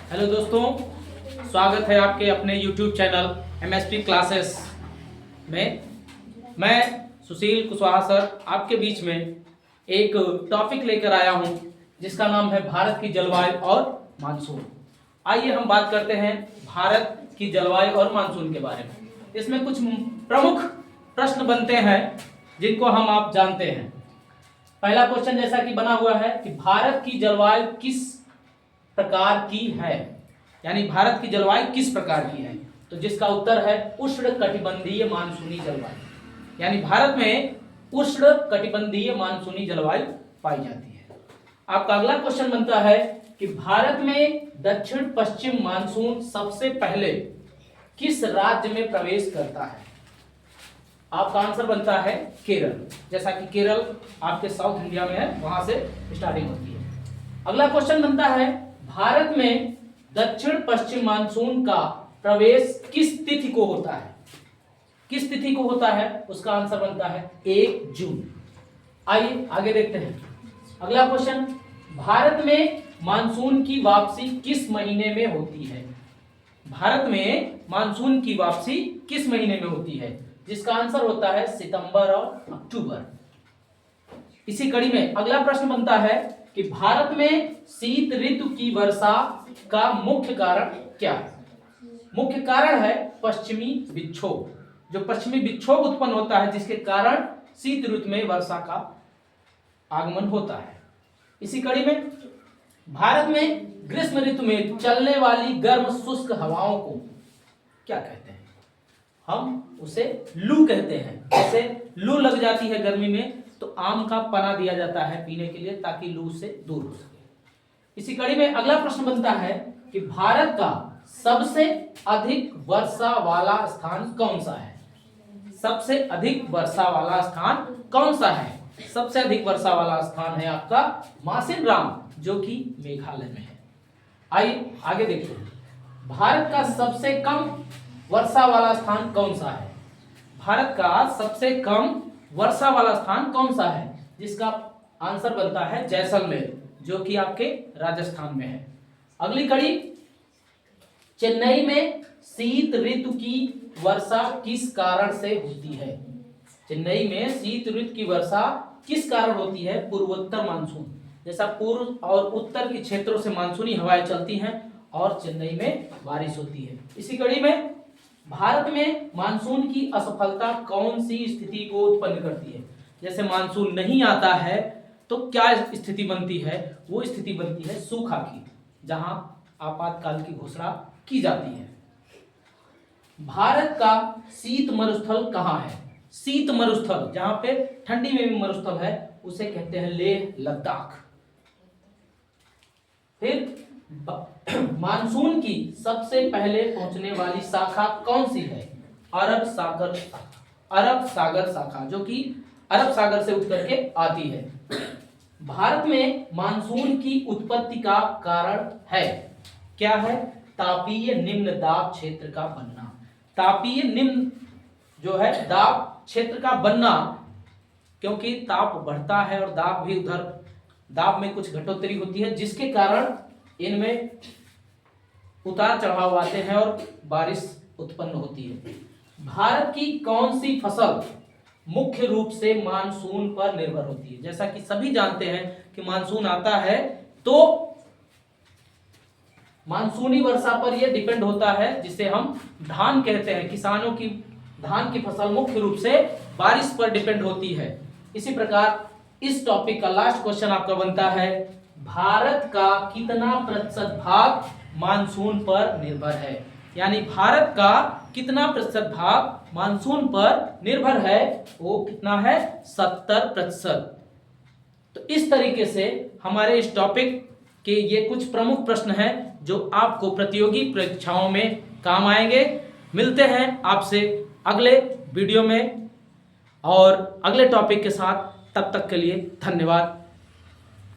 Hello दोस्तों, स्वागत है आपके अपने YouTube चैनल MSP क्लासेस में। मैं सुशील कुशवाहा सर आपके बीच में एक टॉपिक लेकर आया हूं जिसका नाम है भारत की जलवायु और मानसून। आइए हम बात करते हैं भारत की जलवायु और मानसून के बारे में। इसमें कुछ प्रमुख प्रश्न बनते हैं जिनको आप जानते हैं। पहला क्वेश्चन जैसा कि बना हुआ है कि भारत की जलवायु किस प्रकार की है, यानी भारत की जलवायु किस प्रकार की है, तो जिसका उत्तर है उष्ण कटिबंधीय मानसूनी जलवायु। यानी भारत में उष्ण कटिबंधीय मानसूनी जलवायु पाई जाती है। आपका अगला क्वेश्चन बनता है कि भारत में दक्षिण पश्चिम मानसून सबसे पहले किस राज्य में प्रवेश करता है। आपका आंसर बनता है केरल। जैसा कि केरल आपके साउथ इंडिया में है, वहां से स्टार्टिंग होती है। अगला क्वेश्चन बनता है भारत में दक्षिण पश्चिम मानसून का प्रवेश किस तिथि को होता है। किस तिथि को होता है, उसका आंसर बनता है 1 जून। आइए आगे देखते हैं। अगला क्वेश्चन, भारत में मानसून की वापसी किस महीने में होती है। भारत में मानसून की वापसी किस महीने में होती है, जिसका आंसर होता है सितंबर और अक्टूबर। इसी कड़ी में अगला प्रश्न बनता है कि भारत में शीत ऋतु की वर्षा का मुख्य कारण क्या है। मुख्य कारण है पश्चिमी विक्षोभ। जो पश्चिमी विक्षोभ उत्पन्न होता है जिसके कारण शीत ऋतु में वर्षा का आगमन होता है। इसी कड़ी में भारत में ग्रीष्म ऋतु में चलने वाली गर्म शुष्क हवाओं को क्या कहते हैं। हम उसे लू कहते हैं। जैसे लू लग जाती है गर्मी में तो आम का पना दिया जाता है पीने के लिए ताकि लू से दूर हो सके। इसी कड़ी में अगला प्रश्न बनता है कि भारत का सबसे अधिक वर्षा वाला स्थान कौन सा है। सबसे अधिक वर्षा वाला स्थान कौन सा है। सबसे अधिक वर्षा वाला स्थान है आपका मासिनराम, जो कि मेघालय में है। आइए आगे देखते हैं। भारत का सबसे कम वर्षा वाला स्थान कौन सा है। भारत का सबसे कम वर्षा वाला स्थान कौन सा है, जिसका आंसर बनता है जैसलमेर, जो कि आपके राजस्थान में है। अगली कड़ी, चेन्नई में शीत ऋतु की वर्षा किस कारण से होती है। चेन्नई में शीत ऋतु की वर्षा किस कारण होती है। पूर्वोत्तर मानसून, जैसा पूर्व और उत्तर के क्षेत्रों से मानसूनी हवाएं चलती हैं और चेन्नई में बारिश होती है। इसी कड़ी में भारत में मानसून की असफलता कौन सी स्थिति को उत्पन्न करती है। जैसे मानसून नहीं आता है तो क्या स्थिति बनती है, वो स्थिति बनती है सूखा की, जहां आपातकाल की घोषणा की जाती है। भारत का शीत मरुस्थल कहाँ है। शीत मरुस्थल, जहां पे ठंडी में भी मरुस्थल है, उसे कहते हैं लेह लद्दाख। फिर मानसून की सबसे पहले पहुंचने वाली शाखा कौन सी है। अरब सागर शाखा। अरब सागर शाखा, जो कि अरब सागर से उठ करके आती है। भारत में मानसून की उत्पत्ति का कारण है क्या है। तापीय निम्न दाब क्षेत्र का बनना। तापीय निम्न जो है दाब क्षेत्र का बनना, क्योंकि ताप बढ़ता है और दाब भी उधर, दाब में कुछ घटोत्तरी होती है, जिसके कारण इनमें उतार चढ़ाव आते हैं और बारिश उत्पन्न होती है। भारत की कौन सी फसल मुख्य रूप से मानसून पर निर्भर होती है। जैसा कि सभी जानते हैं कि मानसून आता है तो मानसूनी वर्षा पर यह डिपेंड होता है, जिसे हम धान कहते हैं। किसानों की धान की फसल मुख्य रूप से बारिश पर डिपेंड होती है। इसी प्रकार इस टॉपिक का लास्ट क्वेश्चन आपका बनता है, भारत का कितना प्रतिशत भाग मानसून पर निर्भर है। यानी भारत का कितना प्रतिशत भाग मानसून पर निर्भर है, वो कितना है 70%। तो इस तरीके से हमारे इस टॉपिक के ये कुछ प्रमुख प्रश्न हैं जो आपको प्रतियोगी परीक्षाओं में काम आएंगे। मिलते हैं आपसे अगले वीडियो में और अगले टॉपिक के साथ। तब तक के लिए धन्यवाद।